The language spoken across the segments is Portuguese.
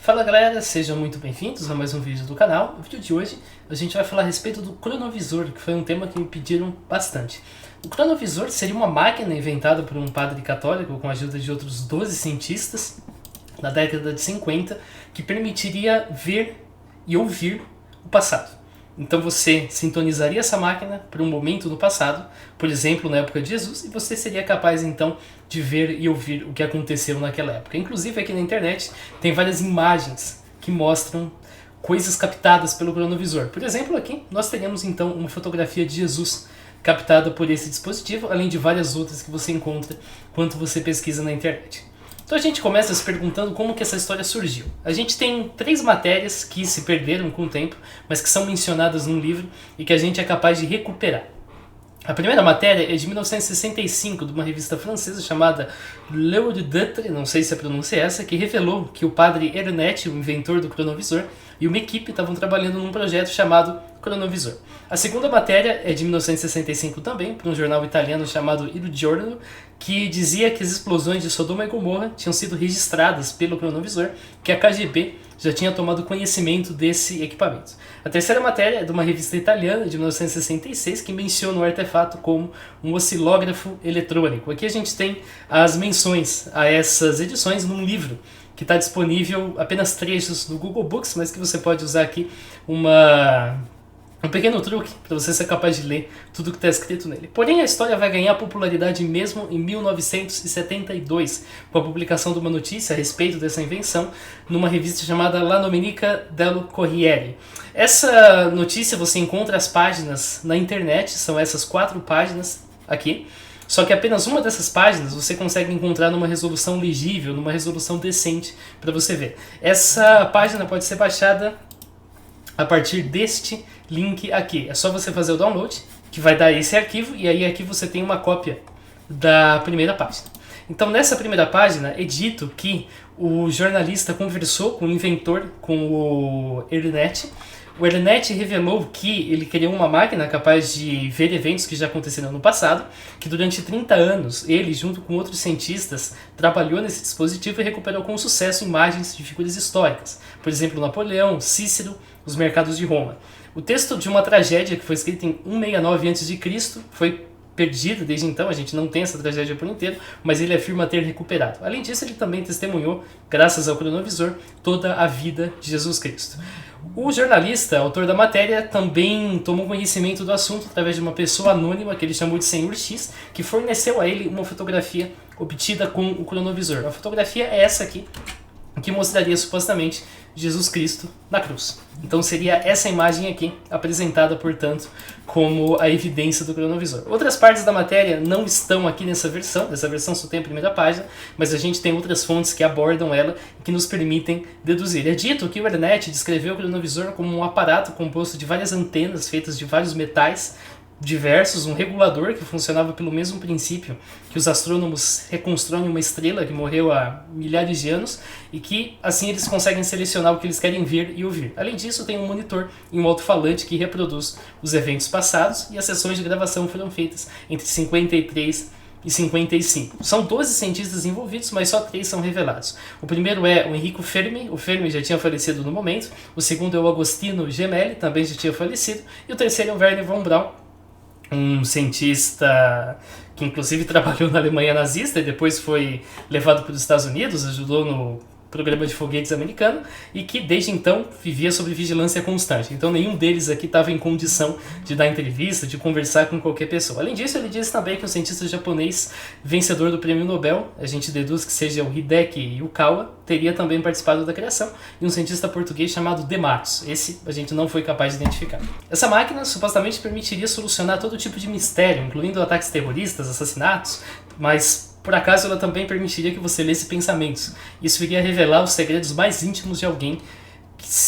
Fala galera, sejam muito bem-vindos a mais um vídeo do canal. No vídeo de hoje a gente vai falar a respeito do cronovisor, que foi um tema que me pediram bastante. O cronovisor seria uma máquina inventada por um padre católico com a ajuda de outros 12 cientistas na década de 50, que permitiria ver e ouvir o passado. Então você sintonizaria essa máquina para um momento no passado, por exemplo, na época de Jesus, e você seria capaz então de ver e ouvir o que aconteceu naquela época. Inclusive aqui na internet tem várias imagens que mostram coisas captadas pelo cronovisor. Por exemplo, aqui nós teríamos então uma fotografia de Jesus captada por esse dispositivo, além de várias outras que você encontra quando você pesquisa na internet. Então a gente começa se perguntando como que essa história surgiu. A gente tem 3 matérias que se perderam com o tempo, mas que são mencionadas num livro e que a gente é capaz de recuperar. A primeira matéria é de 1965, de uma revista francesa chamada L'Heure d'Être, não sei se a pronúncia é essa, que revelou que o padre Ernetti, o inventor do cronovisor, e uma equipe estavam trabalhando num projeto chamado Cronovisor. A segunda matéria é de 1965 também, para um jornal italiano chamado Il Giorno, que dizia que as explosões de Sodoma e Gomorra tinham sido registradas pelo cronovisor, que a KGB já tinha tomado conhecimento desse equipamento. A terceira matéria é de uma revista italiana de 1966 que menciona o artefato como um oscilógrafo eletrônico. Aqui a gente tem as menções a essas edições num livro que está disponível apenas trechos no Google Books, mas que você pode usar aqui um pequeno truque para você ser capaz de ler tudo que está escrito nele. Porém, a história vai ganhar popularidade mesmo em 1972, com a publicação de uma notícia a respeito dessa invenção numa revista chamada La Domenica del Corriere. Essa notícia você encontra as páginas na internet, são essas 4 páginas aqui. Só que apenas uma dessas páginas você consegue encontrar numa resolução legível, numa resolução decente para você ver. Essa página pode ser baixada a partir deste link aqui. É só você fazer o download, que vai dar esse arquivo, e aí aqui você tem uma cópia da primeira página. Então nessa primeira página é dito que o jornalista conversou com o inventor, com o Ernetti. O Ernetti revelou que ele criou uma máquina capaz de ver eventos que já aconteceram no passado, que durante 30 anos ele, junto com outros cientistas, trabalhou nesse dispositivo e recuperou com sucesso imagens de figuras históricas. Por exemplo, Napoleão, Cícero, os mercados de Roma. O texto de uma tragédia que foi escrita em 169 a.C. foi perdido desde então, a gente não tem essa tragédia por inteiro, mas ele afirma ter recuperado. Além disso, ele também testemunhou, graças ao cronovisor, toda a vida de Jesus Cristo. O jornalista, autor da matéria, também tomou conhecimento do assunto através de uma pessoa anônima, que ele chamou de Senhor X, que forneceu a ele uma fotografia obtida com o cronovisor. A fotografia é essa aqui, que mostraria supostamente Jesus Cristo na cruz. Então seria essa imagem aqui, apresentada, portanto, como a evidência do cronovisor. Outras partes da matéria não estão aqui nessa versão só tem a primeira página, mas a gente tem outras fontes que abordam ela e que nos permitem deduzir. É dito que o Ernetti descreveu o cronovisor como um aparato composto de várias antenas feitas de vários metais diversos, um regulador que funcionava pelo mesmo princípio que os astrônomos reconstroem uma estrela que morreu há milhares de anos e que assim eles conseguem selecionar o que eles querem ver e ouvir. Além disso, tem um monitor e um alto-falante que reproduz os eventos passados, e as sessões de gravação foram feitas entre 53 e 55. São 12 cientistas envolvidos, mas só 3 são revelados. O primeiro é o Enrico Fermi, o Fermi já tinha falecido no momento. O segundo é o Agostino Gemelli, também já tinha falecido. E o terceiro é o Werner von Braun, um cientista que inclusive trabalhou na Alemanha nazista e depois foi levado para os Estados Unidos, ajudou no programa de foguetes americano, e que desde então vivia sob vigilância constante. Então nenhum deles aqui estava em condição de dar entrevista, de conversar com qualquer pessoa. Além disso, ele disse também que um cientista japonês vencedor do prêmio Nobel, a gente deduz que seja o Hideki Yukawa, teria também participado da criação, e um cientista português chamado De Matos. Esse a gente não foi capaz de identificar. Essa máquina supostamente permitiria solucionar todo tipo de mistério, incluindo ataques terroristas, assassinatos, mas por acaso ela também permitiria que você lesse pensamentos. Isso iria revelar os segredos mais íntimos de alguém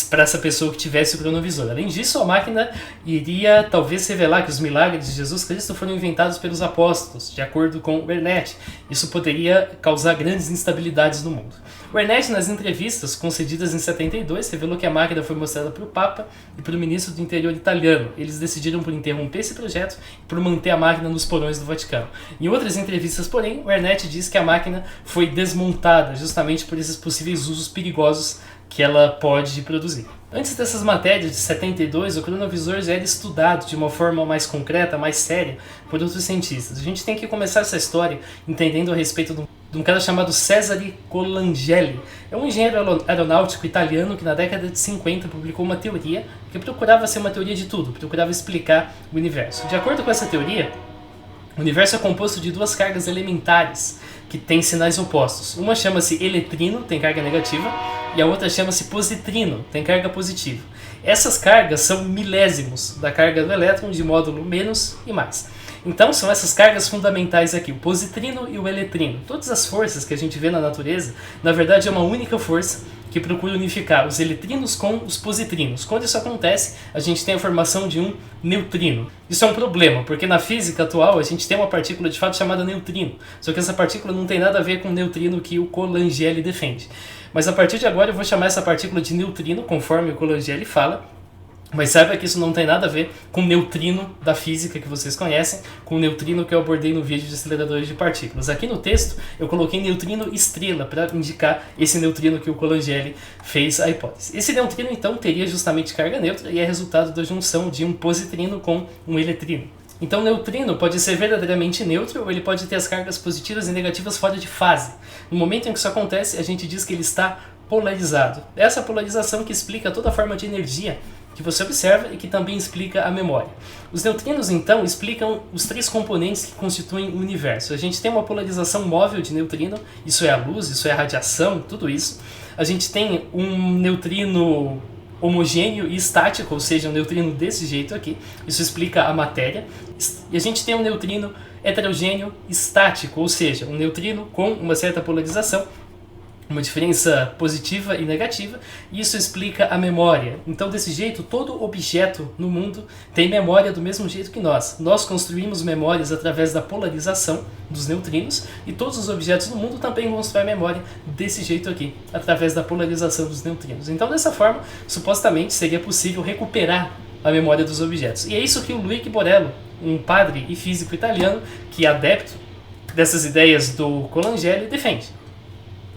para essa pessoa que tivesse o cronovisor. Além disso, a máquina iria talvez revelar que os milagres de Jesus Cristo foram inventados pelos apóstolos, de acordo com o Ernetti. Isso poderia causar grandes instabilidades no mundo. O Ernetti, nas entrevistas concedidas em 72, revelou que a máquina foi mostrada para o Papa e para o ministro do Interior italiano. Eles decidiram por interromper esse projeto e por manter a máquina nos porões do Vaticano. Em outras entrevistas, porém, o Ernetti diz que a máquina foi desmontada justamente por esses possíveis usos perigosos que ela pode produzir. Antes dessas matérias de 72, o cronovisor já era estudado de uma forma mais concreta, mais séria, por outros cientistas. A gente tem que começar essa história entendendo a respeito de um cara chamado Cesare Colangeli. É um engenheiro aeronáutico italiano que na década de 50 publicou uma teoria que procurava ser uma teoria de tudo, procurava explicar o universo. De acordo com essa teoria, o universo é composto de duas cargas elementares que têm sinais opostos. Uma chama-se eletrino, tem carga negativa, e a outra chama-se positrino, tem carga positiva. Essas cargas são milésimos da carga do elétron de módulo menos e mais. Então são essas cargas fundamentais aqui, o positrino e o eletrino. Todas as forças que a gente vê na natureza, na verdade é uma única força que procura unificar os eletrinos com os positrinos. Quando isso acontece, a gente tem a formação de um neutrino. Isso é um problema, porque na física atual a gente tem uma partícula de fato chamada neutrino. Só que essa partícula não tem nada a ver com o neutrino que o Colangeli defende. Mas a partir de agora eu vou chamar essa partícula de neutrino, conforme o Colangeli fala. Mas saiba que isso não tem nada a ver com o neutrino da física que vocês conhecem, com o neutrino que eu abordei no vídeo de aceleradores de partículas. Aqui no texto eu coloquei neutrino estrela para indicar esse neutrino que o Colangeli fez a hipótese. Esse neutrino então teria justamente carga neutra e é resultado da junção de um positrino com um eletrino. Então o neutrino pode ser verdadeiramente neutro ou ele pode ter as cargas positivas e negativas fora de fase. No momento em que isso acontece, a gente diz que ele está polarizado. Essa polarização que explica toda a forma de energia que você observa e que também explica a memória. Os neutrinos, então, explicam os três componentes que constituem o universo. A gente tem uma polarização móvel de neutrino, isso é a luz, isso é a radiação, tudo isso. A gente tem um neutrino homogêneo e estático, ou seja, um neutrino desse jeito aqui, isso explica a matéria. E a gente tem um neutrino heterogêneo estático, ou seja, um neutrino com uma certa polarização, uma diferença positiva e negativa, e isso explica a memória. Então, desse jeito, todo objeto no mundo tem memória do mesmo jeito que nós. Nós construímos memórias através da polarização dos neutrinos, e todos os objetos no mundo também constroem memória desse jeito aqui, através da polarização dos neutrinos. Então, dessa forma, supostamente seria possível recuperar a memória dos objetos. E é isso que o Luigi Borello, um padre e físico italiano, que é adepto dessas ideias do Colangeli, defende.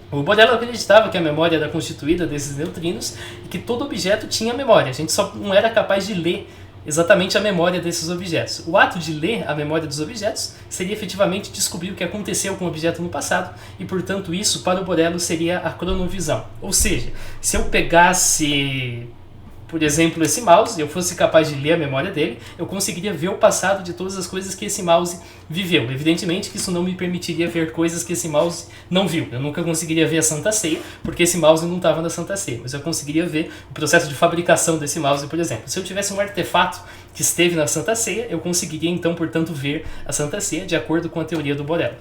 O Borello acreditava que a memória era constituída desses neutrinos e que todo objeto tinha memória. A gente só não era capaz de ler exatamente a memória desses objetos. O ato de ler a memória dos objetos seria efetivamente descobrir o que aconteceu com o objeto no passado e, portanto, isso para o Borello seria a cronovisão. Ou seja, se eu pegasse, por exemplo, esse mouse, e eu fosse capaz de ler a memória dele, eu conseguiria ver o passado de todas as coisas que esse mouse viveu. Evidentemente que isso não me permitiria ver coisas que esse mouse não viu. Eu nunca conseguiria ver a Santa Ceia, porque esse mouse não estava na Santa Ceia. Mas eu conseguiria ver o processo de fabricação desse mouse, por exemplo. Se eu tivesse um artefato que esteve na Santa Ceia, eu conseguiria então, portanto, ver a Santa Ceia, de acordo com a teoria do Borello.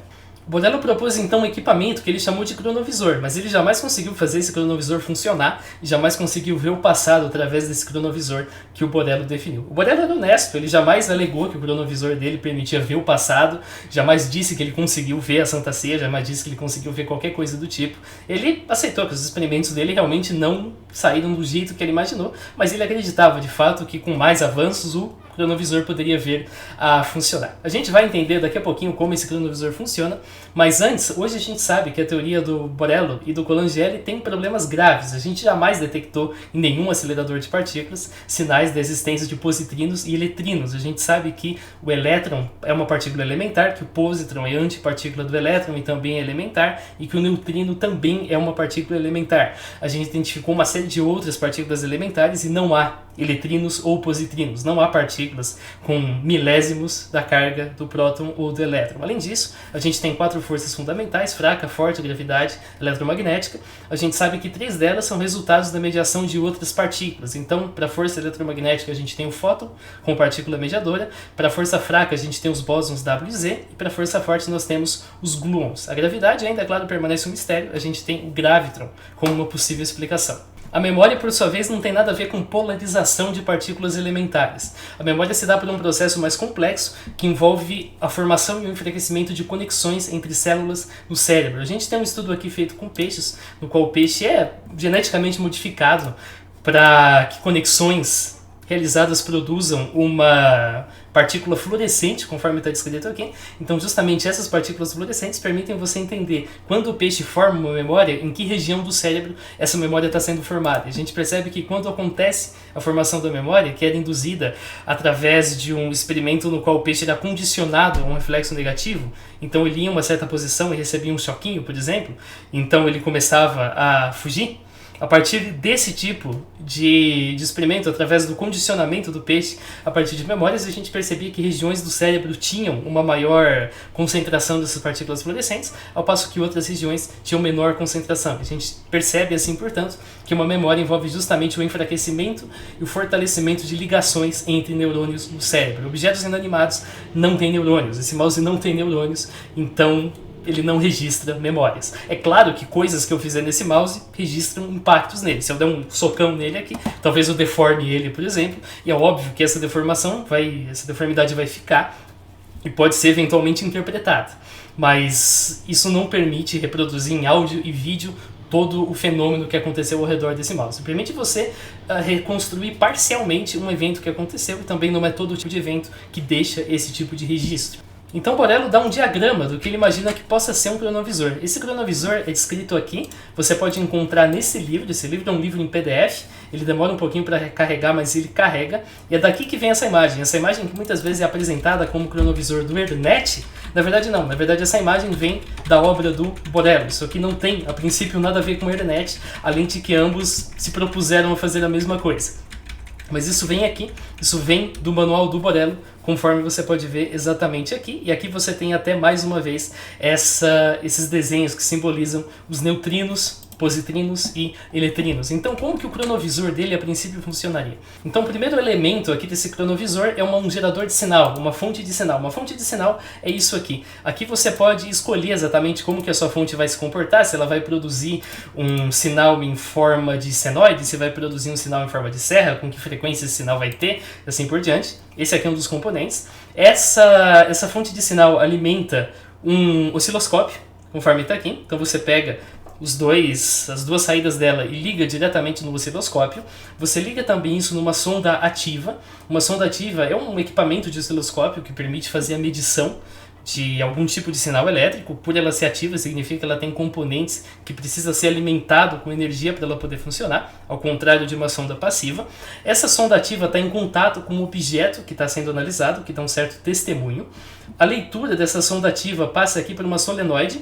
Borello propôs então um equipamento que ele chamou de cronovisor, mas ele jamais conseguiu fazer esse cronovisor funcionar e jamais conseguiu ver o passado através desse cronovisor que o Borello definiu. O Borello era honesto, ele jamais alegou que o cronovisor dele permitia ver o passado, jamais disse que ele conseguiu ver a Santa Ceia, jamais disse que ele conseguiu ver qualquer coisa do tipo. Ele aceitou que os experimentos dele realmente não saíram do jeito que ele imaginou, mas ele acreditava de fato que com mais avanços o cronovisor poderia vir a funcionar. A gente vai entender daqui a pouquinho como esse cronovisor funciona, mas antes, hoje a gente sabe que a teoria do Borello e do Colangeli tem problemas graves. A gente jamais detectou em nenhum acelerador de partículas sinais da existência de positrinos e eletrinos. A gente sabe que o elétron é uma partícula elementar, que o positron é antipartícula do elétron e também é elementar, e que o neutrino também é uma partícula elementar. A gente identificou uma série de outras partículas elementares e não há eletrinos ou positrinos. Não há partículas com milésimos da carga do próton ou do elétron. Além disso, a gente tem 4 forças fundamentais: fraca, forte, gravidade, eletromagnética. A gente sabe que 3 delas são resultados da mediação de outras partículas. Então, para a força eletromagnética, a gente tem o fóton com partícula mediadora. Para a força fraca, a gente tem os bósons W e Z. E para a força forte, nós temos os gluons. A gravidade ainda, é claro, permanece um mistério. A gente tem o gravitron como uma possível explicação. A memória, por sua vez, não tem nada a ver com polarização de partículas elementares. A memória se dá por um processo mais complexo que envolve a formação e o enfraquecimento de conexões entre células no cérebro. A gente tem um estudo aqui feito com peixes, no qual o peixe é geneticamente modificado para que conexões realizadas produzam uma partícula fluorescente, conforme está descrito aqui. Então, justamente essas partículas fluorescentes permitem você entender quando o peixe forma uma memória, em que região do cérebro essa memória está sendo formada. A gente percebe que quando acontece a formação da memória, que era induzida através de um experimento no qual o peixe era condicionado a um reflexo negativo, então ele ia em uma certa posição e recebia um choquinho, por exemplo, então ele começava a fugir. A partir desse tipo de experimento, através do condicionamento do peixe, a partir de memórias, a gente percebia que regiões do cérebro tinham uma maior concentração dessas partículas fluorescentes, ao passo que outras regiões tinham menor concentração. A gente percebe, assim, portanto, que uma memória envolve justamente o enfraquecimento e o fortalecimento de ligações entre neurônios no cérebro. Objetos inanimados não têm neurônios, esse mouse não tem neurônios, então ele não registra memórias. É claro que coisas que eu fizer nesse mouse registram impactos nele. Se eu der um socão nele aqui, talvez eu deforme ele, por exemplo, e é óbvio que essa deformidade vai ficar e pode ser eventualmente interpretada. Mas isso não permite reproduzir em áudio e vídeo todo o fenômeno que aconteceu ao redor desse mouse. Permite você reconstruir parcialmente um evento que aconteceu, e também não é todo tipo de evento que deixa esse tipo de registro. Então Borello dá um diagrama do que ele imagina que possa ser um cronovisor. Esse cronovisor é descrito aqui, você pode encontrar nesse livro. Esse livro é um livro em PDF, ele demora um pouquinho para carregar, mas ele carrega. E é daqui que vem essa imagem que muitas vezes é apresentada como cronovisor do Ernet. Na verdade não, na verdade essa imagem vem da obra do Borello. Isso aqui não tem, a princípio, nada a ver com o Ernet, além de que ambos se propuseram a fazer a mesma coisa. Mas isso vem aqui, isso vem do manual do Borello, conforme você pode ver exatamente aqui. E aqui você tem até mais uma vez esses desenhos que simbolizam os neutrinos, positrinos e eletrinos. Então, como que o cronovisor dele a princípio funcionaria? Então, o primeiro elemento aqui desse cronovisor é um gerador de sinal, uma fonte de sinal. Uma fonte de sinal é isso aqui. Aqui você pode escolher exatamente como que a sua fonte vai se comportar, se ela vai produzir um sinal em forma de senoide, se vai produzir um sinal em forma de serra, com que frequência esse sinal vai ter, assim por diante. Esse aqui é um dos componentes. Essa fonte de sinal alimenta um osciloscópio, conforme está aqui. Então você pega as duas saídas dela e liga diretamente no osciloscópio. Você liga também isso numa sonda ativa. Uma sonda ativa é um equipamento de osciloscópio que permite fazer a medição de algum tipo de sinal elétrico. Por ela ser ativa, significa que ela tem componentes que precisa ser alimentado com energia para ela poder funcionar, ao contrário de uma sonda passiva. Essa sonda ativa está em contato com o objeto que está sendo analisado, que dá um certo testemunho. A leitura dessa sonda ativa passa aqui por uma solenoide.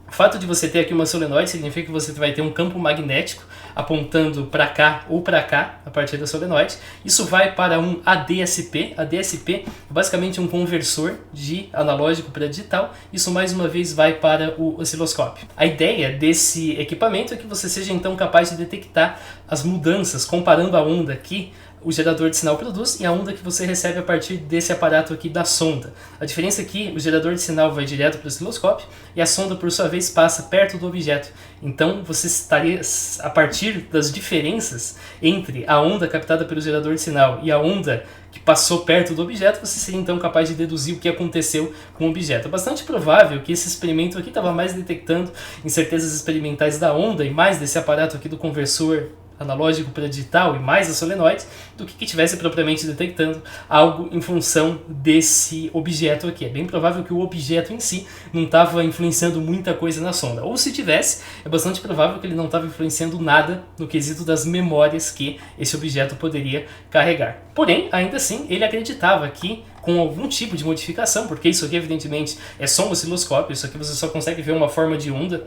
O fato de você ter aqui uma solenoide significa que você vai ter um campo magnético apontando para cá ou para cá a partir da solenoide. Isso vai para um ADSP. ADSP é basicamente um conversor de analógico para digital. Isso mais uma vez vai para o osciloscópio. A ideia desse equipamento é que você seja então capaz de detectar as mudanças comparando a onda que o gerador de sinal produz e a onda que você recebe a partir desse aparato aqui da sonda. A diferença é que o gerador de sinal vai direto para o osciloscópio e a sonda, por sua vez, passa perto do objeto. Então, você estaria, a partir das diferenças entre a onda captada pelo gerador de sinal e a onda que passou perto do objeto, você seria então capaz de deduzir o que aconteceu com o objeto. É bastante provável que esse experimento aqui estava mais detectando incertezas experimentais da onda e mais desse aparato aqui do conversor analógico para digital e mais a solenoide, do que estivesse propriamente detectando algo em função desse objeto aqui. É bem provável que o objeto em si não estava influenciando muita coisa na sonda. Ou se tivesse, é bastante provável que ele não estava influenciando nada no quesito das memórias que esse objeto poderia carregar. Porém, ainda assim, ele acreditava que com algum tipo de modificação, porque isso aqui evidentemente é só um osciloscópio, isso aqui você só consegue ver uma forma de onda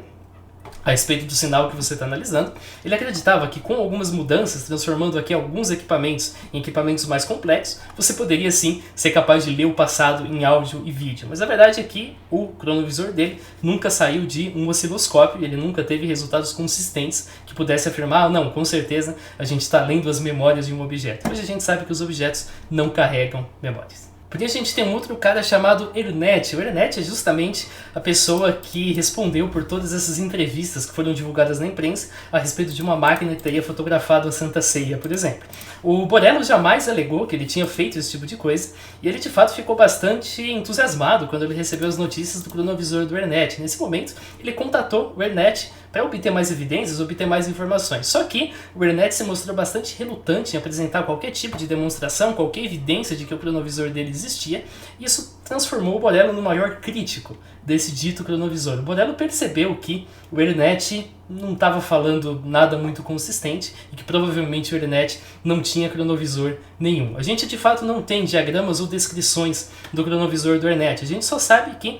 a respeito do sinal que você está analisando. Ele acreditava que com algumas mudanças, transformando aqui alguns equipamentos em equipamentos mais complexos, você poderia sim ser capaz de ler o passado em áudio e vídeo. Mas a verdade é que o cronovisor dele nunca saiu de um osciloscópio, ele nunca teve resultados consistentes que pudesse afirmar, não, com certeza a gente está lendo as memórias de um objeto. Hoje a gente sabe que os objetos não carregam memórias. Porque a gente tem um outro cara chamado Ernet. O Ernet é justamente a pessoa que respondeu por todas essas entrevistas que foram divulgadas na imprensa a respeito de uma máquina que teria fotografado a Santa Ceia, por exemplo. O Borello jamais alegou que ele tinha feito esse tipo de coisa, e ele de fato ficou bastante entusiasmado quando ele recebeu as notícias do cronovisor do Ernet. Nesse momento, ele contatou o Ernet para obter mais evidências, obter mais informações. Só que o ERNET se mostrou bastante relutante em apresentar qualquer tipo de demonstração, qualquer evidência de que o cronovisor dele existia, e isso transformou o Borello no maior crítico desse dito cronovisor. O Borello percebeu que o ERNET não estava falando nada muito consistente e que provavelmente o ERNET não tinha cronovisor nenhum. A gente de fato não tem diagramas ou descrições do cronovisor do ERNET, a gente só sabe que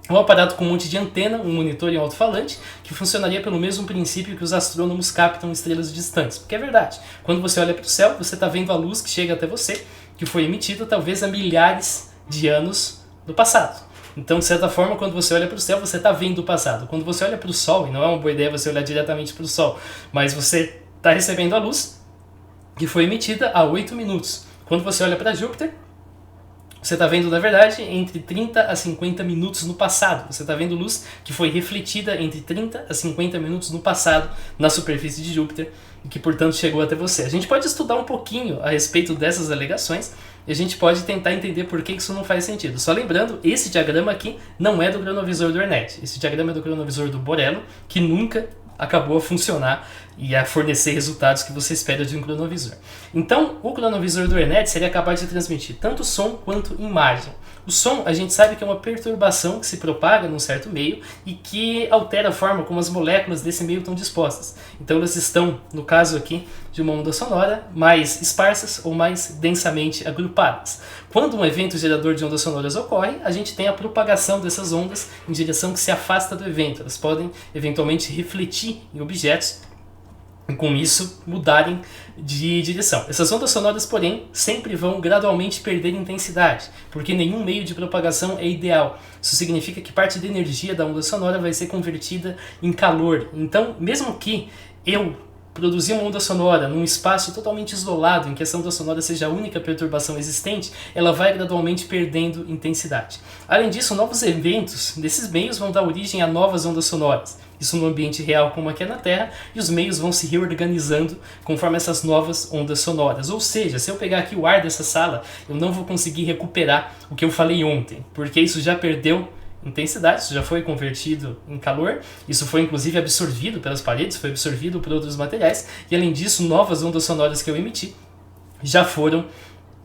é um aparato com um monte de antena, um monitor e um alto-falante, que funcionaria pelo mesmo princípio que os astrônomos captam estrelas distantes. Porque é verdade, quando você olha para o céu, você está vendo a luz que chega até você, que foi emitida talvez há milhares de anos no passado. Então, de certa forma, quando você olha para o céu, você está vendo o passado. Quando você olha para o Sol, e não é uma boa ideia você olhar diretamente para o Sol, mas você está recebendo a luz que foi emitida há 8 minutos. Quando você olha para Júpiter, você está vendo, na verdade, entre 30 a 50 minutos no passado. Você está vendo luz que foi refletida entre 30 a 50 minutos no passado na superfície de Júpiter e que, portanto, chegou até você. A gente pode estudar um pouquinho a respeito dessas alegações e a gente pode tentar entender por que isso não faz sentido. Só lembrando, esse diagrama aqui não é do cronovisor do ERNET. Esse diagrama é do cronovisor do Borello, que nunca acabou a funcionar e a fornecer resultados que você espera de um cronovisor. Então, o cronovisor do ERNET seria capaz de transmitir tanto som quanto imagem. O som, a gente sabe que é uma perturbação que se propaga num certo meio e que altera a forma como as moléculas desse meio estão dispostas. Então, elas estão, no caso aqui, de uma onda sonora, mais esparsas ou mais densamente agrupadas. Quando um evento gerador de ondas sonoras ocorre, a gente tem a propagação dessas ondas em direção que se afasta do evento. Elas podem, eventualmente, refletir em objetos e com isso mudarem de direção. Essas ondas sonoras, porém, sempre vão gradualmente perder intensidade, porque nenhum meio de propagação é ideal. Isso significa que parte da energia da onda sonora vai ser convertida em calor. Então, mesmo que eu produzir uma onda sonora num espaço totalmente isolado, em que essa onda sonora seja a única perturbação existente, ela vai gradualmente perdendo intensidade. Além disso, novos eventos desses meios vão dar origem a novas ondas sonoras. Isso no ambiente real como aqui é na Terra, e os meios vão se reorganizando conforme essas novas ondas sonoras. Ou seja, se eu pegar aqui o ar dessa sala, eu não vou conseguir recuperar o que eu falei ontem, porque isso já perdeu intensidade, isso já foi convertido em calor, isso foi inclusive absorvido pelas paredes, foi absorvido por outros materiais, e além disso, novas ondas sonoras que eu emiti já foram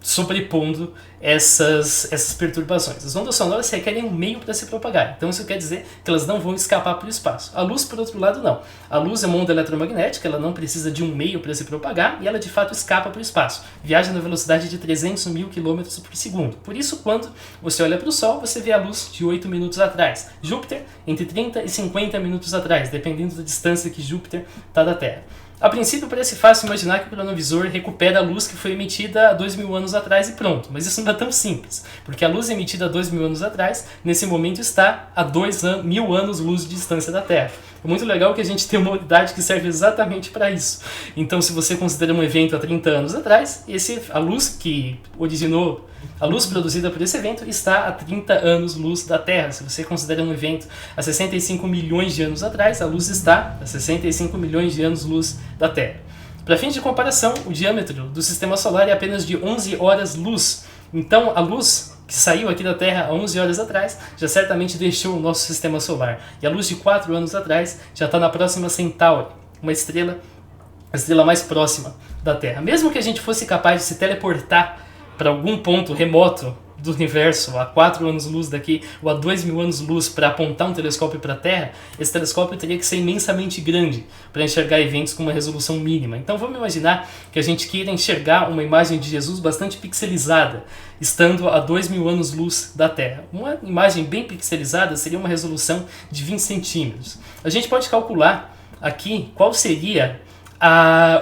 sobrepondo essas perturbações. As ondas sonoras requerem um meio para se propagar, então isso quer dizer que elas não vão escapar para o espaço. A luz, por outro lado, não. A luz é uma onda eletromagnética, ela não precisa de um meio para se propagar e ela de fato escapa para o espaço. Viaja na velocidade de 300 mil km por segundo. Por isso, quando você olha para o Sol, você vê a luz de 8 minutos atrás. Júpiter, entre 30 e 50 minutos atrás, dependendo da distância que Júpiter está da Terra. A princípio parece fácil imaginar que o cronovisor recupera a luz que foi emitida há 2.000 anos atrás e pronto, mas isso não é tão simples, porque a luz emitida há 2.000 anos atrás, nesse momento está a 2.000 anos-luz de distância da Terra. É muito legal que a gente tem uma unidade que serve exatamente para isso. Então, se você considera um evento há 30 anos atrás, a luz que originou, a luz produzida por esse evento está a 30 anos-luz da Terra. Se você considera um evento há 65 milhões de anos atrás, a luz está a 65 milhões de anos-luz da Terra. Para fins de comparação, o diâmetro do Sistema Solar é apenas de 11 horas-luz. Então, a luz que saiu aqui da Terra há 11 horas atrás já certamente deixou o nosso Sistema Solar. E a luz de 4 anos atrás já está na próxima Centauri, a estrela mais próxima da Terra. Mesmo que a gente fosse capaz de se teleportar para algum ponto remoto do universo, a 4 anos-luz daqui, ou a 2.000 anos-luz para apontar um telescópio para a Terra, esse telescópio teria que ser imensamente grande para enxergar eventos com uma resolução mínima. Então vamos imaginar que a gente queira enxergar uma imagem de Jesus bastante pixelizada, estando a 2.000 anos-luz da Terra. Uma imagem bem pixelizada seria uma resolução de 20 centímetros. A gente pode calcular aqui qual seria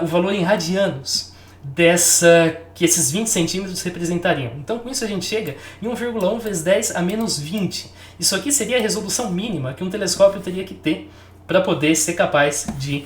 o valor em radianos que esses 20 centímetros representariam. Então, com isso a gente chega em 1,1 vezes 10 a menos 20. Isso aqui seria a resolução mínima que um telescópio teria que ter para poder ser capaz de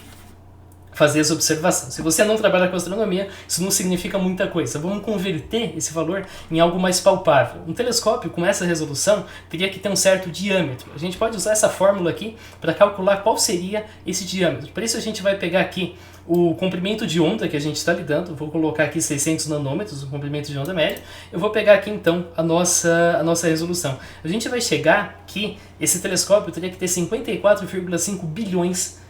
fazer essa observação. Se você não trabalha com astronomia, isso não significa muita coisa. Vamos converter esse valor em algo mais palpável. Um telescópio com essa resolução teria que ter um certo diâmetro. A gente pode usar essa fórmula aqui para calcular qual seria esse diâmetro. Para isso a gente vai pegar aqui o comprimento de onda que a gente está lidando. Vou colocar aqui 600 nanômetros, o comprimento de onda médio. Eu vou pegar aqui então a nossa resolução. A gente vai chegar que esse telescópio teria que ter 54,5 bilhões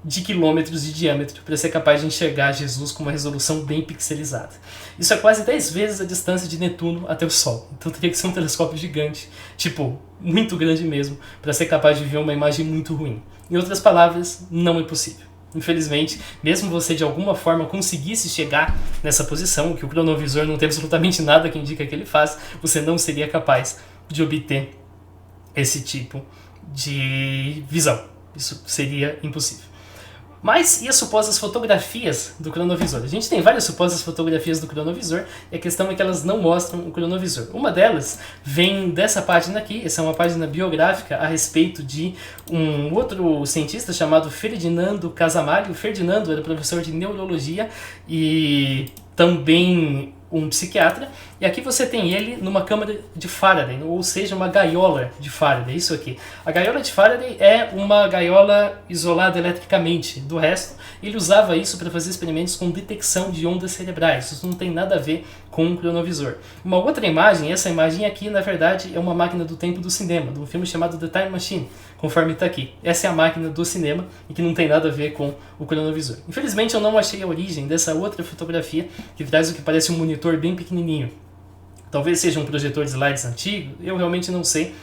de quilômetros de diâmetro para ser capaz de enxergar Jesus com uma resolução bem pixelizada. Isso é quase 10 vezes a distância de Netuno até o Sol. Então teria que ser um telescópio gigante, tipo, muito grande mesmo, para ser capaz de ver uma imagem muito ruim. Em outras palavras, não é possível. Infelizmente, mesmo você de alguma forma conseguisse chegar nessa posição, que o cronovisor não tem absolutamente nada que indica que ele faz, você não seria capaz de obter esse tipo de visão. Isso seria impossível. Mas e as supostas fotografias do cronovisor? A gente tem várias supostas fotografias do cronovisor e a questão é que elas não mostram o cronovisor. Uma delas vem dessa página aqui, essa é uma página biográfica a respeito de um outro cientista chamado Ferdinando Casamari. O Ferdinando era professor de neurologia e também um psiquiatra, e aqui você tem ele numa câmara de Faraday, ou seja, uma gaiola de Faraday, isso aqui. A gaiola de Faraday é uma gaiola isolada eletricamente do resto, ele usava isso para fazer experimentos com detecção de ondas cerebrais, isso não tem nada a ver com um cronovisor. Uma outra imagem, essa imagem aqui, na verdade, é uma máquina do tempo do cinema, de um filme chamado The Time Machine, conforme está aqui. Essa é a máquina do cinema e que não tem nada a ver com o cronovisor. Infelizmente eu não achei a origem dessa outra fotografia que traz o que parece um monitor bem pequenininho. Talvez seja um projetor de slides antigo, eu realmente não sei.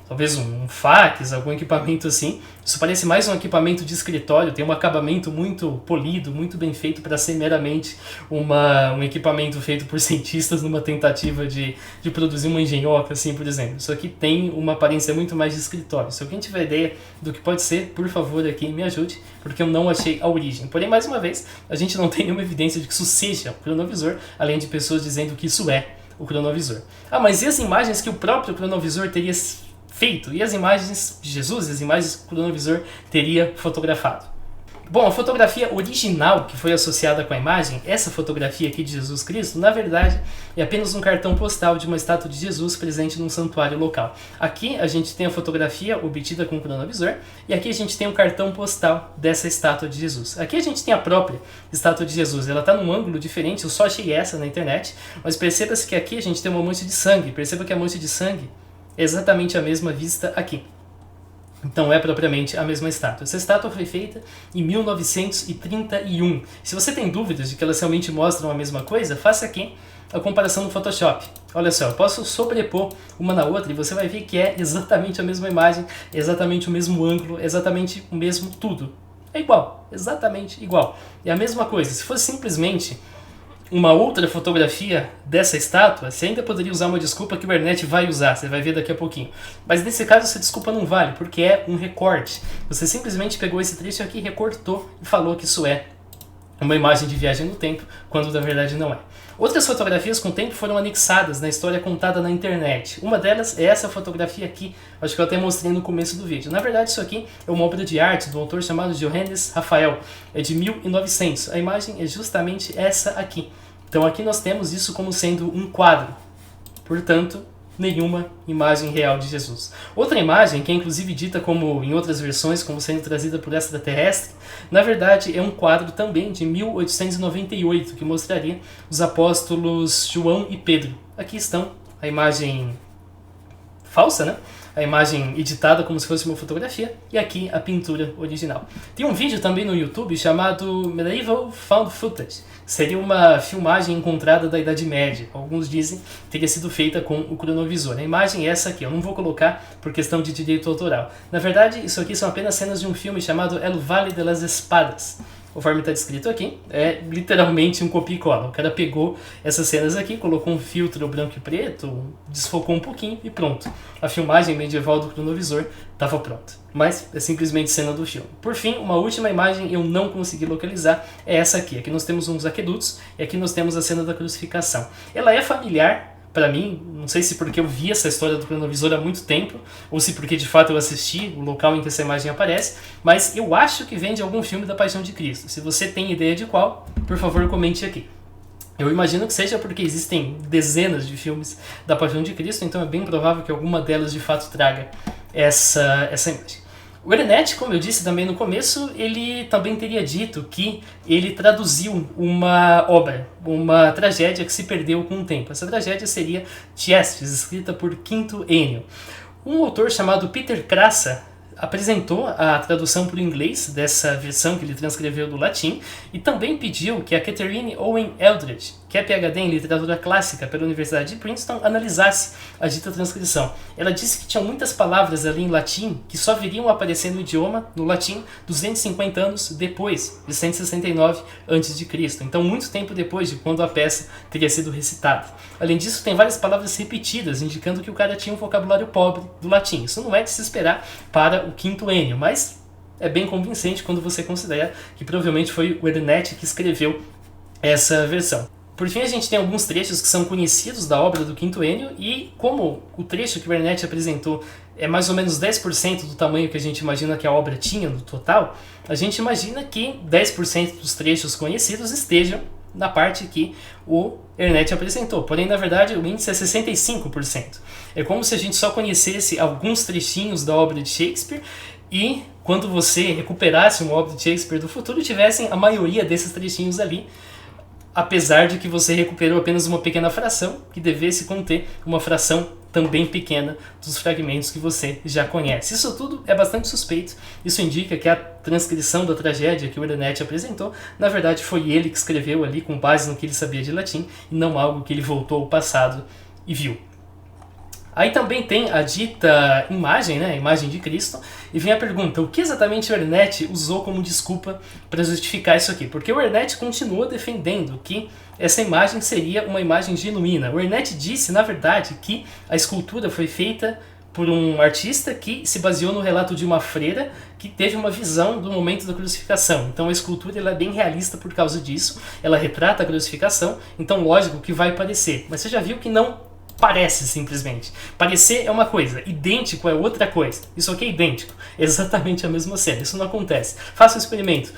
Talvez um fax, algum equipamento assim. Isso parece mais um equipamento de escritório, tem um acabamento muito polido, muito bem feito para ser meramente um equipamento feito por cientistas numa tentativa de produzir uma engenhoca, assim, por exemplo. Isso aqui tem uma aparência muito mais de escritório. Se alguém tiver ideia do que pode ser, por favor, aqui me ajude, porque eu não achei a origem. Porém, mais uma vez, a gente não tem nenhuma evidência de que isso seja o cronovisor, além de pessoas dizendo que isso é o cronovisor. Ah, mas e as imagens que o próprio cronovisor teria feito? E as imagens de Jesus, as imagens que o cronovisor teria fotografado? Bom, a fotografia original que foi associada com a imagem, essa fotografia aqui de Jesus Cristo, na verdade é apenas um cartão postal de uma estátua de Jesus presente num santuário local. Aqui a gente tem a fotografia obtida com o cronovisor e aqui a gente tem um cartão postal dessa estátua de Jesus. Aqui a gente tem a própria estátua de Jesus, ela está num ângulo diferente, eu só achei essa na internet, mas perceba-se que aqui a gente tem uma mancha de sangue, perceba que a mancha de sangue é exatamente a mesma vista aqui. Então é propriamente a mesma estátua. Essa estátua foi feita em 1931. Se você tem dúvidas de que elas realmente mostram a mesma coisa, faça aqui a comparação no Photoshop. Olha só, eu posso sobrepor uma na outra e você vai ver que é exatamente a mesma imagem, exatamente o mesmo ângulo, exatamente o mesmo tudo. É igual, exatamente igual. É a mesma coisa. Se fosse simplesmente uma outra fotografia dessa estátua, você ainda poderia usar uma desculpa que o Bernet vai usar, você vai ver daqui a pouquinho. Mas nesse caso essa desculpa não vale, porque é um recorte. Você simplesmente pegou esse trecho aqui, recortou e falou que isso é uma imagem de viagem no tempo, quando na verdade não é. Outras fotografias com o tempo foram anexadas na história contada na internet. Uma delas é essa fotografia aqui, acho que eu até mostrei no começo do vídeo. Na verdade isso aqui é uma obra de arte do autor chamado Johannes Raphael, é de 1900. A imagem é justamente essa aqui. Então aqui nós temos isso como sendo um quadro, portanto, nenhuma imagem real de Jesus. Outra imagem, que é inclusive dita como em outras versões como sendo trazida por extraterrestre, na verdade é um quadro também de 1898, que mostraria os apóstolos João e Pedro. Aqui estão, a imagem falsa, né? A imagem editada como se fosse uma fotografia, e aqui a pintura original. Tem um vídeo também no YouTube chamado Medieval Found Footage. Seria uma filmagem encontrada da Idade Média. Alguns dizem que teria sido feita com o cronovisor. A imagem é essa aqui, eu não vou colocar por questão de direito autoral. Na verdade, isso aqui são apenas cenas de um filme chamado El Vale de las Espadas. Conforme está descrito aqui, é literalmente um copia e cola. O cara pegou essas cenas aqui, colocou um filtro branco e preto, desfocou um pouquinho e pronto. A filmagem medieval do cronovisor estava pronta. Mas é simplesmente cena do filme. Por fim, uma última imagem eu não consegui localizar, é essa aqui. Aqui nós temos uns aquedutos e aqui nós temos a cena da crucificação. Ela é familiar para mim, não sei se porque eu vi essa história do cronovisor há muito tempo, ou se porque de fato eu assisti o local em que essa imagem aparece, mas eu acho que vem de algum filme da Paixão de Cristo. Se você tem ideia de qual, por favor comente aqui. Eu imagino que seja porque existem dezenas de filmes da Paixão de Cristo, então é bem provável que alguma delas de fato traga essa imagem. O Bernet, como eu disse também no começo, ele também teria dito que ele traduziu uma obra, uma tragédia que se perdeu com o tempo. Essa tragédia seria Thyestes, escrita por Quinto Ennio. Um autor chamado Peter Krasa apresentou a tradução para o inglês dessa versão que ele transcreveu do latim e também pediu que a Catherine Owen Eldredge, que é PhD em literatura clássica pela Universidade de Princeton, analisasse a dita transcrição. Ela disse que tinha muitas palavras ali em latim que só viriam a aparecer no idioma, no latim, 250 anos depois, de 169 a.C., então muito tempo depois de quando a peça teria sido recitada. Além disso, tem várias palavras repetidas, indicando que o cara tinha um vocabulário pobre do latim. Isso não é de se esperar para o quinto Ennio, mas é bem convincente quando você considera que provavelmente foi o Ernest que escreveu essa versão. Por fim, a gente tem alguns trechos que são conhecidos da obra do quinto Ennio, e como o trecho que o Ernest apresentou é mais ou menos 10% do tamanho que a gente imagina que a obra tinha no total, a gente imagina que 10% dos trechos conhecidos estejam na parte que o Ernest apresentou. Porém, na verdade, o índice é 65%. É como se a gente só conhecesse alguns trechinhos da obra de Shakespeare e, quando você recuperasse uma obra de Shakespeare do futuro, tivessem a maioria desses trechinhos ali, apesar de que você recuperou apenas uma pequena fração, que devesse conter uma fração também pequena dos fragmentos que você já conhece. Isso tudo é bastante suspeito. Isso indica que a transcrição da tragédia que o Ernest apresentou, na verdade foi ele que escreveu ali com base no que ele sabia de latim, e não algo que ele voltou ao passado e viu. Aí também tem a dita imagem, né, a imagem de Cristo, e vem a pergunta, o que exatamente o Ernest usou como desculpa para justificar isso aqui? Porque o Ernest continuou defendendo que essa imagem seria uma imagem genuína. O Ernest disse, na verdade, que a escultura foi feita por um artista que se baseou no relato de uma freira que teve uma visão do momento da crucificação. Então a escultura ela é bem realista por causa disso, ela retrata a crucificação, então lógico que vai parecer. Mas você já viu que não parece, simplesmente. Parecer é uma coisa, idêntico é outra coisa. Isso aqui é idêntico, é exatamente a mesma cena, isso não acontece. Faça um experimento,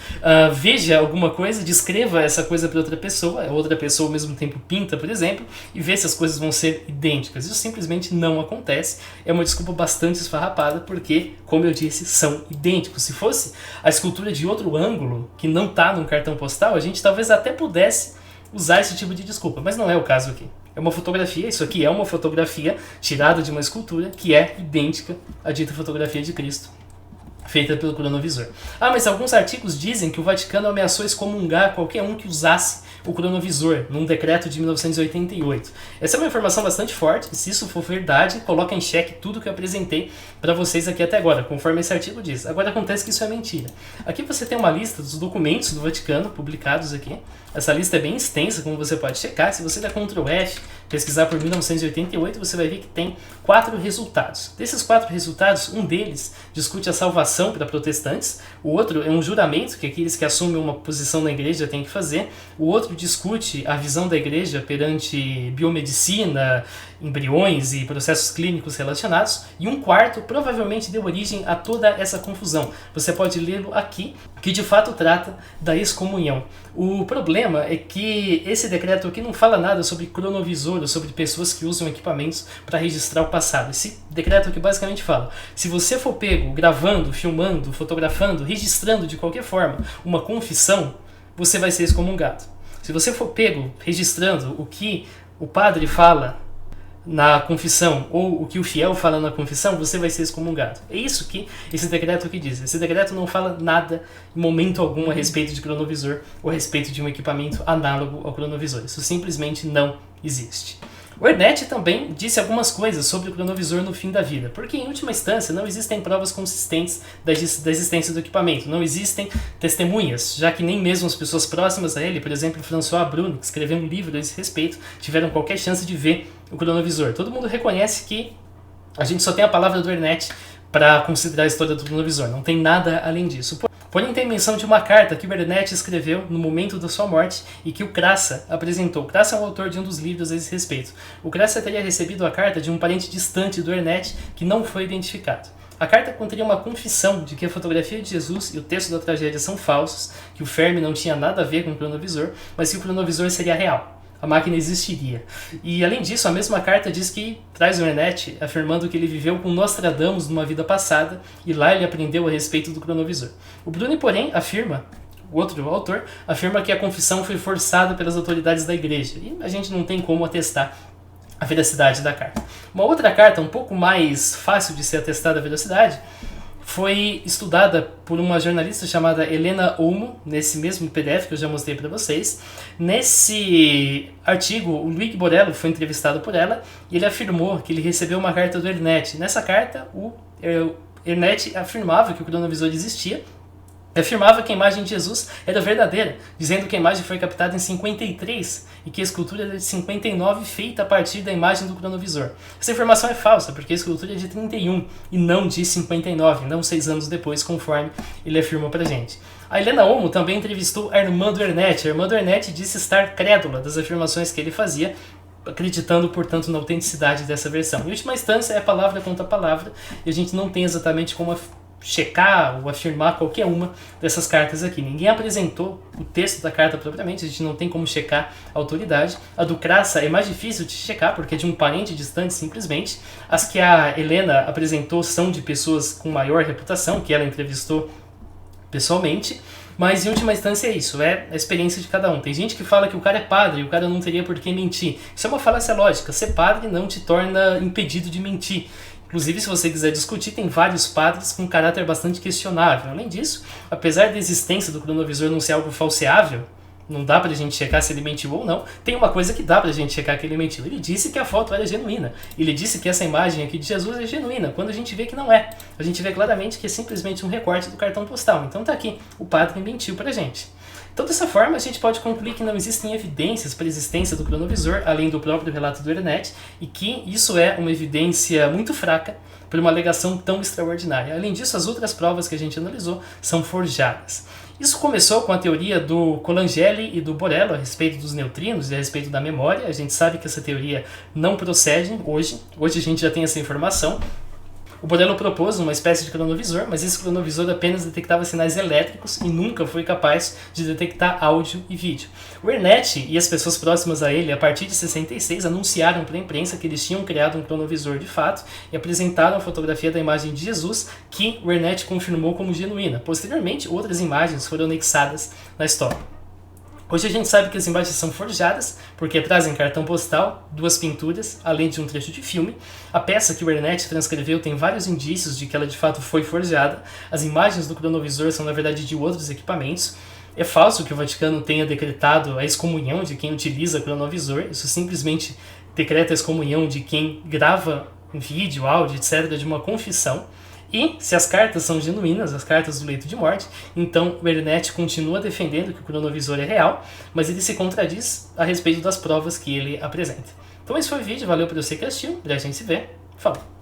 veja alguma coisa, descreva essa coisa para outra pessoa, a outra pessoa ao mesmo tempo pinta, por exemplo, e vê se as coisas vão ser idênticas. Isso simplesmente não acontece, é uma desculpa bastante esfarrapada, porque, como eu disse, são idênticos. Se fosse a escultura de outro ângulo, que não está num cartão postal, a gente talvez até pudesse usar esse tipo de desculpa, mas não é o caso aqui. É uma fotografia, isso aqui é uma fotografia tirada de uma escultura que é idêntica à dita fotografia de Cristo, feita pelo cronovisor. Mas alguns artigos dizem que o Vaticano ameaçou excomungar qualquer um que usasse o cronovisor, num decreto de 1988. Essa é uma informação bastante forte, e se isso for verdade, coloca em xeque tudo que eu apresentei para vocês aqui até agora, conforme esse artigo diz. Agora acontece que isso é mentira. Aqui você tem uma lista dos documentos do Vaticano publicados aqui. Essa lista é bem extensa, como você pode checar. Se você der Ctrl F, pesquisar por 1988, você vai ver que tem 4 resultados. Desses 4 resultados, um deles discute a salvação para protestantes, o outro é um juramento que aqueles que assumem uma posição na igreja têm que fazer, o outro discute a visão da igreja perante biomedicina, embriões e processos clínicos relacionados, e um quarto provavelmente deu origem a toda essa confusão. Você pode lê-lo aqui, que de fato trata da excomunhão. O problema é que esse decreto aqui não fala nada sobre cronovisor ou sobre pessoas que usam equipamentos para registrar o passado. Esse decreto aqui basicamente fala, se você for pego gravando, filmando, fotografando, registrando de qualquer forma uma confissão, você vai ser excomungado. Se você for pego registrando o que o padre fala na confissão, ou o que o fiel fala na confissão, você vai ser excomungado. É isso que esse decreto aqui diz. Esse decreto não fala nada, em momento algum, a respeito de cronovisor, ou a respeito de um equipamento análogo ao cronovisor. Isso simplesmente não existe. O Ernest também disse algumas coisas sobre o cronovisor no fim da vida, porque em última instância não existem provas consistentes da existência do equipamento, não existem testemunhas, já que nem mesmo as pessoas próximas a ele, por exemplo, François Brune, que escreveu um livro a esse respeito, tiveram qualquer chance de ver o cronovisor. Todo mundo reconhece que a gente só tem a palavra do Ernest para considerar a história do cronovisor, não tem nada além disso. Porém, tem menção de uma carta que o Ernest escreveu no momento da sua morte e que o Crassa apresentou. O Crassa é o autor de um dos livros a esse respeito. O Crassa teria recebido a carta de um parente distante do Ernest que não foi identificado. A carta conteria uma confissão de que a fotografia de Jesus e o texto da tragédia são falsos, que o Fermi não tinha nada a ver com o cronovisor, mas que o cronovisor seria real. A máquina existiria. E além disso, a mesma carta diz que traz o Ernest afirmando que ele viveu com Nostradamus numa vida passada e lá ele aprendeu a respeito do cronovisor. O Bruni, porém, afirma, o outro autor, afirma que a confissão foi forçada pelas autoridades da igreja e a gente não tem como atestar a veracidade da carta. Uma outra carta, um pouco mais fácil de ser atestada a veracidade, foi estudada por uma jornalista chamada Helena Olmo, nesse mesmo PDF que eu já mostrei para vocês. Nesse artigo, o Luigi Borello foi entrevistado por ela e ele afirmou que ele recebeu uma carta do Ernetti. Nessa carta, o Ernetti afirmava que o cronovisor existia, afirmava que a imagem de Jesus era verdadeira, dizendo que a imagem foi captada em 53 e que a escultura era de 59, feita a partir da imagem do cronovisor. Essa informação é falsa, porque a escultura é de 31 e não de 59, não 6 anos depois, conforme ele afirmou pra gente. A Helena Olmo também entrevistou a irmã do Ernetti. A irmã do Ernetti disse estar crédula das afirmações que ele fazia, acreditando, portanto, na autenticidade dessa versão. Em última instância, é palavra contra palavra, e a gente não tem exatamente como checar ou afirmar qualquer uma dessas cartas aqui. Ninguém apresentou o texto da carta propriamente, a gente não tem como checar a autoridade. A do Crassa é mais difícil de checar, porque é de um parente distante, simplesmente. As que a Helena apresentou são de pessoas com maior reputação, que ela entrevistou pessoalmente. Mas, em última instância, é isso, é a experiência de cada um. Tem gente que fala que o cara é padre e o cara não teria por que mentir. Isso é uma falácia lógica. Ser padre não te torna impedido de mentir. Inclusive, se você quiser discutir, tem vários padres com caráter bastante questionável. Além disso, apesar da existência do cronovisor não ser algo falseável, não dá pra gente checar se ele mentiu ou não, tem uma coisa que dá pra gente checar que ele mentiu. Ele disse que a foto era genuína. Ele disse que essa imagem aqui de Jesus é genuína, quando a gente vê que não é. A gente vê claramente que é simplesmente um recorte do cartão postal. Então tá aqui, o padre mentiu pra gente. Então, dessa forma, a gente pode concluir que não existem evidências para a existência do cronovisor, além do próprio relato do Ernetti, e que isso é uma evidência muito fraca para uma alegação tão extraordinária. Além disso, as outras provas que a gente analisou são forjadas. Isso começou com a teoria do Colangeli e do Borello a respeito dos neutrinos e a respeito da memória. A gente sabe que essa teoria não procede hoje. Hoje a gente já tem essa informação. O Borello propôs uma espécie de cronovisor, mas esse cronovisor apenas detectava sinais elétricos e nunca foi capaz de detectar áudio e vídeo. O Ernetti e as pessoas próximas a ele, a partir de 66, anunciaram para a imprensa que eles tinham criado um cronovisor de fato e apresentaram a fotografia da imagem de Jesus, que o Ernetti confirmou como genuína. Posteriormente, outras imagens foram anexadas na história. Hoje a gente sabe que as imagens são forjadas, porque trazem cartão postal, 2 pinturas, além de um trecho de filme. A peça que o Ernetti transcreveu tem vários indícios de que ela de fato foi forjada. As imagens do cronovisor são na verdade de outros equipamentos. É falso que o Vaticano tenha decretado a excomunhão de quem utiliza cronovisor. Isso simplesmente decreta a excomunhão de quem grava vídeo, áudio, etc., de uma confissão. E, se as cartas são genuínas, as cartas do leito de morte, então o Ernetti continua defendendo que o cronovisor é real, mas ele se contradiz a respeito das provas que ele apresenta. Então esse foi o vídeo, valeu por você que assistiu, e a gente se vê. Falou!